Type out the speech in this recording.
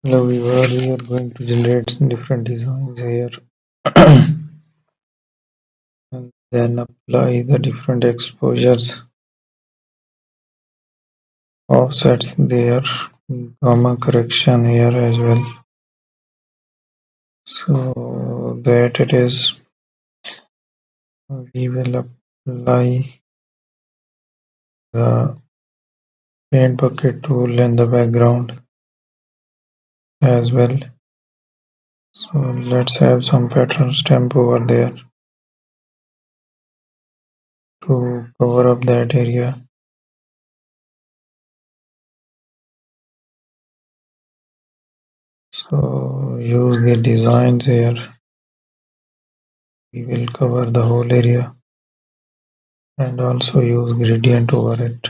Hello viewer, we are going to generate some different designs here and then apply the different exposures, offsets there, gamma correction here as well, so that it is we will apply the paint bucket tool in the background as well. So let's have some pattern stamp over there to cover up that area. So use the designs here. We will cover the whole area and also use gradient over it.